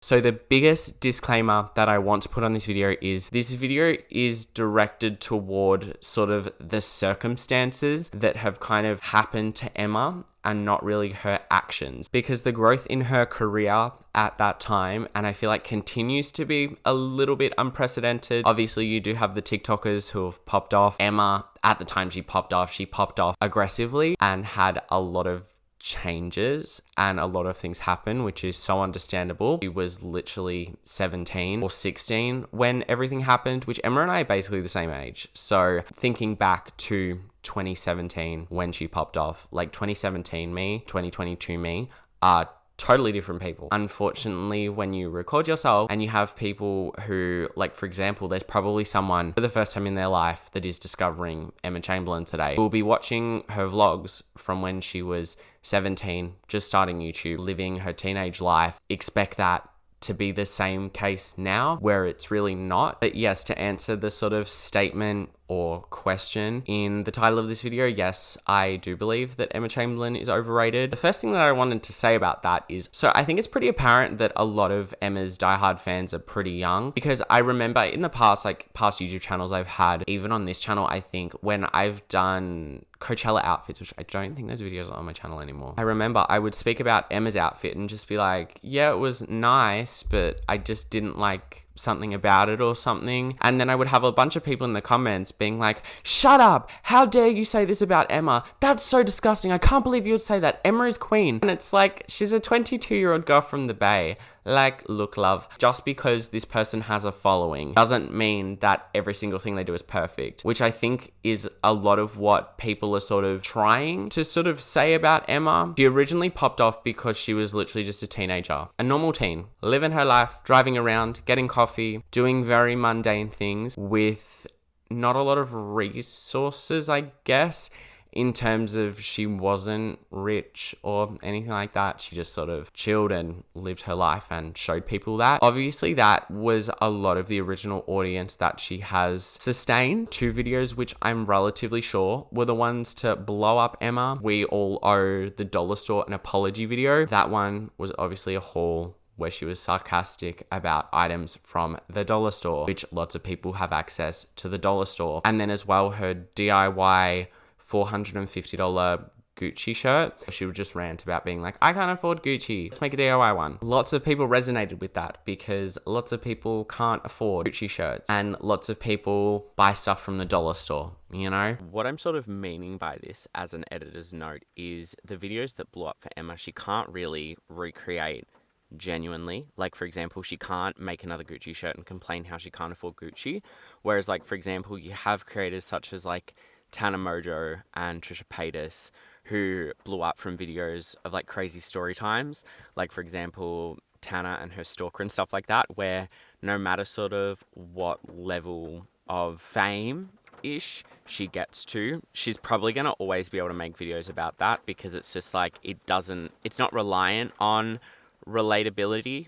So the biggest disclaimer that I want to put on this video is directed toward sort of the circumstances that have kind of happened to Emma and not really her actions, because the growth in her career at that time, and I feel like continues to be a little bit unprecedented. Obviously, you do have the TikTokers who have popped off. Emma, at the time she popped off aggressively and had a lot of changes and a lot of things happen, which is so understandable. She was literally 17 or 16 when everything happened, which Emma and I are basically the same age. So thinking back to 2017 when she popped off, like 2017 me, 2022 me are totally different people. Unfortunately, when you record yourself and you have people who, like, for example, there's probably someone for the first time in their life that is discovering Emma Chamberlain today, who will be watching her vlogs from when she was 17, just starting YouTube, living her teenage life. Expect that to be the same case now, where it's really not. But yes, to answer the sort of statement or question in the title of this video, yes, I do believe that Emma Chamberlain is overrated. The first thing that I wanted to say about that is, so I think it's pretty apparent that a lot of Emma's diehard fans are pretty young, because I remember in the past, like past YouTube channels I've had, even on this channel, I think when I've done Coachella outfits, which I don't think those videos are on my channel anymore. I remember I would speak about Emma's outfit and just be like, yeah, it was nice, but I just didn't like something about it or something. And then I would have a bunch of people in the comments being like, shut up, how dare you say this about Emma, that's so disgusting, I can't believe you would say that, Emma is queen. And it's like, she's a 22-year-old girl from the Bay. Like, look, love, just because this person has a following doesn't mean that every single thing they do is perfect, which I think is a lot of what people are sort of trying to sort of say about Emma. She originally popped off because she was literally just a teenager, a normal teen, living her life, driving around, getting coffee, doing very mundane things with not a lot of resources, I guess. In terms of, she wasn't rich or anything like that. She just sort of chilled and lived her life and showed people that. Obviously, that was a lot of the original audience that she has sustained. 2 videos, which I'm relatively sure were the ones to blow up Emma. We All Owe the Dollar Store an Apology video. That one was obviously a haul where she was sarcastic about items from the dollar store, which lots of people have access to the dollar store. And then as well, her DIY $450 Gucci shirt. She would just rant about being like, I can't afford Gucci, let's make a DIY one. Lots of people resonated with that because lots of people can't afford Gucci shirts and lots of people buy stuff from the dollar store, you know? What I'm sort of meaning by this as an editor's note is the videos that blew up for Emma, she can't really recreate genuinely. Like, for example, she can't make another Gucci shirt and complain how she can't afford Gucci. Whereas, like, for example, you have creators such as like Tana Mojo and Trisha Paytas, who blew up from videos of like crazy story times. Like, for example, Tana and her stalker and stuff like that, where no matter sort of what level of fame-ish she gets to, she's probably going to always be able to make videos about that, because it's just like, it's not reliant on relatability,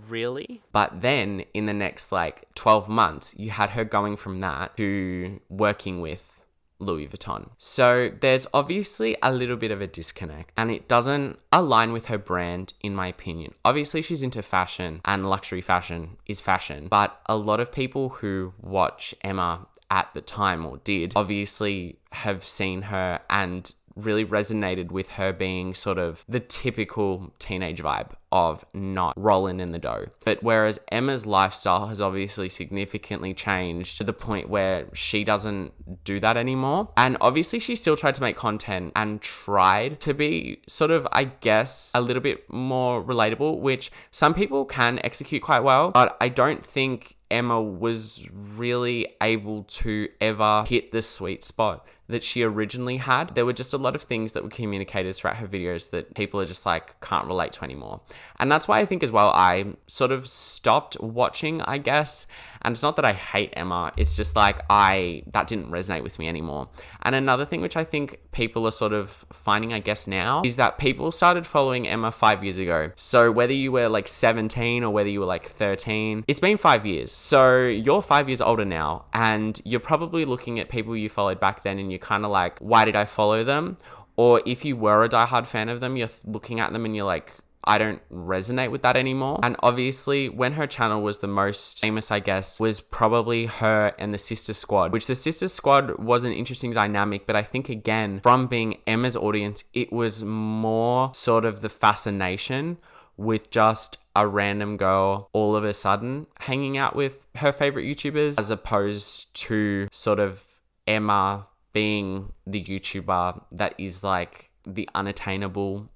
really. But then in the next like 12 months, you had her going from that to working with Louis Vuitton. So there's obviously a little bit of a disconnect, and it doesn't align with her brand, in my opinion. Obviously, she's into fashion, and luxury fashion is fashion, but a lot of people who watch Emma at the time, or did, obviously have seen her and really resonated with her being sort of the typical teenage vibe of not rolling in the dough. But whereas Emma's lifestyle has obviously significantly changed to the point where she doesn't do that anymore. And obviously she still tried to make content and tried to be sort of, I guess, a little bit more relatable, which some people can execute quite well, but I don't think Emma was really able to ever hit the sweet spot that she originally had. There were just a lot of things that were communicated throughout her videos that people are just like, can't relate to anymore. And that's why I think as well, I sort of stopped watching, I guess. And it's not that I hate Emma, it's just like that didn't resonate with me anymore. And another thing which I think people are sort of finding, I guess now, is that people started following Emma 5 years ago. So whether you were like 17 or whether you were like 13, it's been 5 years. So you're 5 years older now, and you're probably looking at people you followed back then and you're kind of like, why did I follow them? Or if you were a diehard fan of them, you're looking at them and you're like, I don't resonate with that anymore. And obviously when her channel was the most famous, I guess, was probably her and the Sister Squad, which the Sister Squad was an interesting dynamic. But I think again, from being Emma's audience, it was more sort of the fascination with just a random girl all of a sudden hanging out with her favorite YouTubers, as opposed to sort of Emma being the YouTuber that is like the unattainable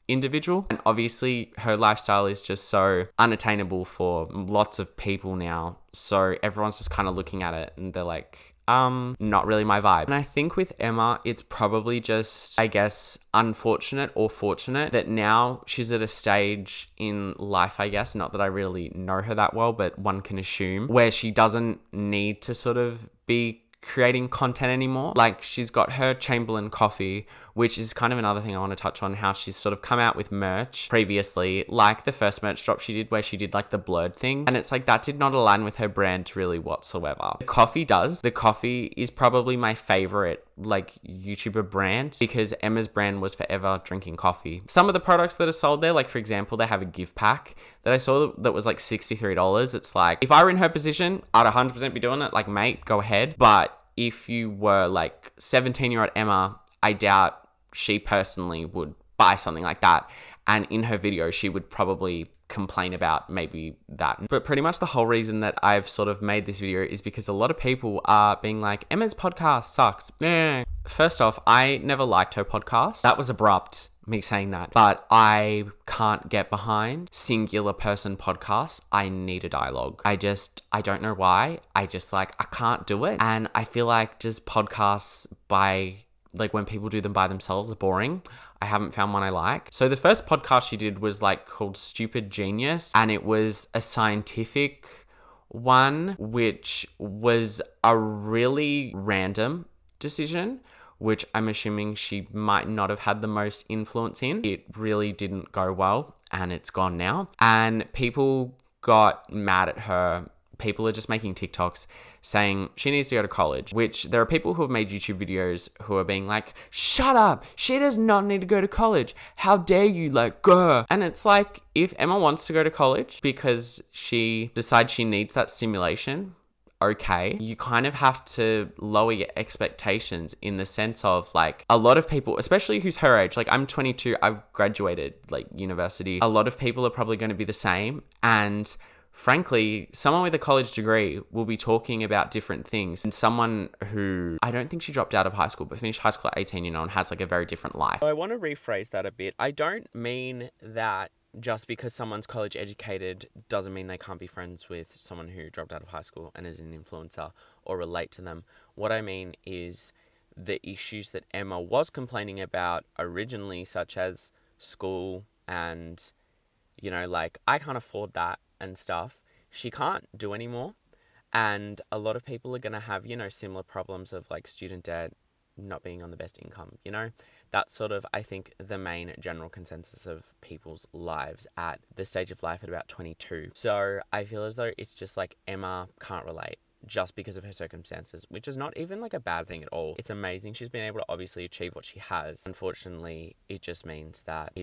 individual. And obviously her lifestyle is just so unattainable for lots of people now. So everyone's just kind of looking at it and they're like, not really my vibe. And I think with Emma, it's probably just, I guess, unfortunate or fortunate that now she's at a stage in life, I guess, not that I really know her that well, but one can assume, where she doesn't need to sort of be creating content anymore. Like, she's got her Chamberlain coffee, which is kind of another thing I want to touch on, how she's sort of come out with merch previously, like the first merch drop she did where she did like the blurred thing, and it's like that did not align with her brand really whatsoever. The coffee does. The coffee is probably my favorite like YouTuber brand, because Emma's brand was forever drinking coffee. Some of the products that are sold there, like for example, they have a gift pack that I saw that was like $63. It's like, if I were in her position, I'd 100% be doing it. Like, mate, go ahead. But if you were like 17-year-old Emma, I doubt she personally would buy something like that. And in her video, she would probably complain about maybe that. But pretty much the whole reason that I've sort of made this video is because a lot of people are being like, Emma's podcast sucks. First off, I never liked her podcast. That was abrupt, me saying that. But I can't get behind singular person podcasts. I need a dialogue. I don't know why. I can't do it. And I feel like just podcasts like when people do them by themselves are boring. I haven't found one I like. So the first podcast she did was like called Stupid Genius, and it was a scientific one, which was a really random decision, which I'm assuming she might not have had the most influence in. It really didn't go well, and it's gone now. And people got mad at her. People are just making TikToks saying she needs to go to college, which there are people who have made YouTube videos who are being like, shut up, she does not need to go to college. How dare you, like, grr. And it's like, if Emma wants to go to college because she decides she needs that stimulation, okay, you kind of have to lower your expectations, in the sense of like, a lot of people, especially who's her age, like I'm 22, I've graduated like university. A lot of people are probably going to be the same. And frankly, someone with a college degree will be talking about different things, and someone who, I don't think she dropped out of high school, but finished high school at 18, and has like a very different life. So I want to rephrase that a bit. I don't mean that just because someone's college educated doesn't mean they can't be friends with someone who dropped out of high school and is an influencer or relate to them. What I mean is the issues that Emma was complaining about originally, such as school and, like, I can't afford that and stuff, she can't do anymore. And a lot of people are going to have, similar problems of like student debt, not being on the best income, That's sort of, I think, the main general consensus of people's lives at the stage of life at about 22. So I feel as though it's just like Emma can't relate just because of her circumstances, which is not even like a bad thing at all. It's amazing she's been able to obviously achieve what she has. Unfortunately, it just means that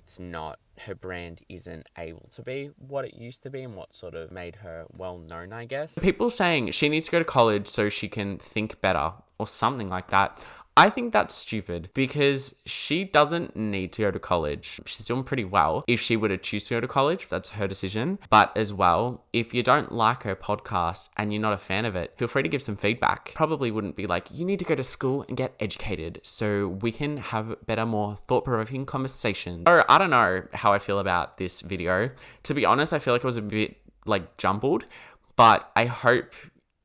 her brand isn't able to be what it used to be and what sort of made her well known, I guess. People saying she needs to go to college so she can think better or something like that. I think that's stupid, because she doesn't need to go to college. She's doing pretty well. If she were to choose to go to college, that's her decision. But as well, if you don't like her podcast and you're not a fan of it, feel free to give some feedback. Probably wouldn't be like, you need to go to school and get educated so we can have better, more thought-provoking conversations. So I don't know how I feel about this video. To be honest, I feel like it was a bit like jumbled, but I hope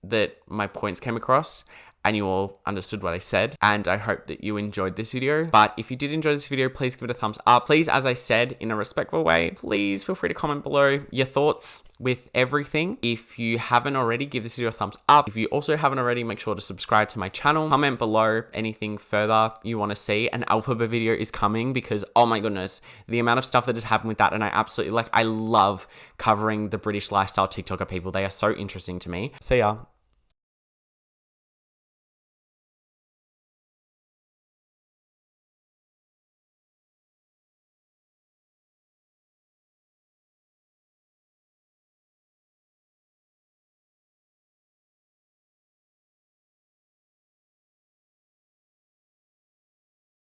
that my points came across and you all understood what I said, and I hope that you enjoyed this video. But if you did enjoy this video, please give it a thumbs up. Please, as I said, in a respectful way, please feel free to comment below your thoughts with everything. If you haven't already, give this video a thumbs up. If you also haven't already, make sure to subscribe to my channel. Comment below anything further you want to see. An Alphaba video is coming, because oh my goodness, the amount of stuff that has happened with that, and I love covering the British lifestyle TikToker people. They are so interesting to me. So yeah,